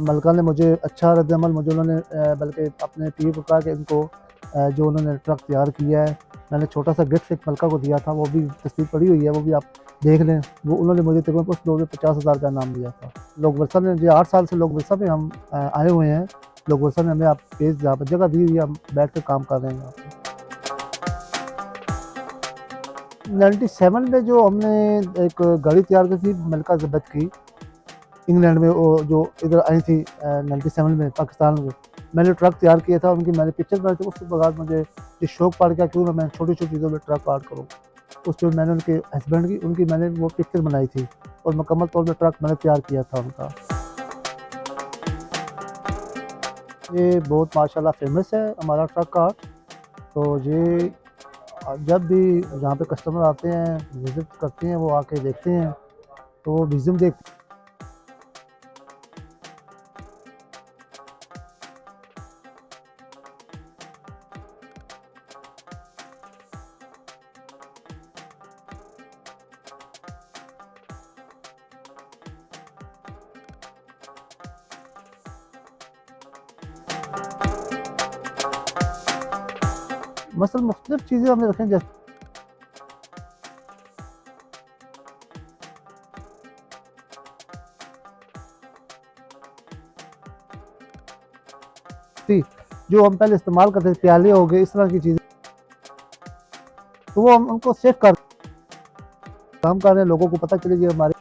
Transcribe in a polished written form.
मलका ने मुझे अच्छा रद्द-अमल मुझे उन्होंने बल्कि अपने पीए को कहा कि इनको जो उन्होंने ट्रक तैयार किया है, मैंने छोटा-सा गिफ्ट एक मलका को दिया था, वो भी तस्वीर पड़ी हुई है, वो भी आप देख लें। वो उन्होंने मुझे तकरीबन उस दौर में 50,000 का इनाम दिया था। लोक वर्सा में जी 8 साल से लोक वर्सा में हम आए हुए हैं। लोक वर्सा ने हमें आप स्पेस जहाँ पे जगह दी हुई है, हम बैठ के काम कर रहे हैं यहाँ पे। 97 में जो हमने एक गाड़ी तैयार की थी मलका ज़ेबत की, इंग्लैंड में वो जो इधर आई थी 97 में पाकिस्तान में, मैंने ट्रक तैयार किया था, उनकी मैंने पिक्चर बनाई थी। उसके बाद मुझे ये शौक पड़ गया क्यों ना मैं छोटी-छोटी चीज़ों में ट्रक आर्ट करूँ। उस पे मैंने उनके हस्बैंड की उनकी मैंने वो पिक्चर बनाई थी और मुकम्मल तौर पे ट्रक मैंने तैयार किया था उनका। ये बहुत माशाल्लाह फ़ेमस है हमारा ट्रक आर्ट। तो ये जब भी जहाँ पे कस्टमर आते हैं, विज़िट करते हैं, वो आके देखते हैं, तो वो म्यूज़ियम देख मसलन मुख्तलिफ़ चीज़ें हमने रखी हैं जैसे जो हम पहले इस्तेमाल करते थे, प्याले हो गए, इस तरह की चीज़ें, तो वो हम उनको सेव कर काम कर रहे हैं, लोगों को पता चले कि हमारे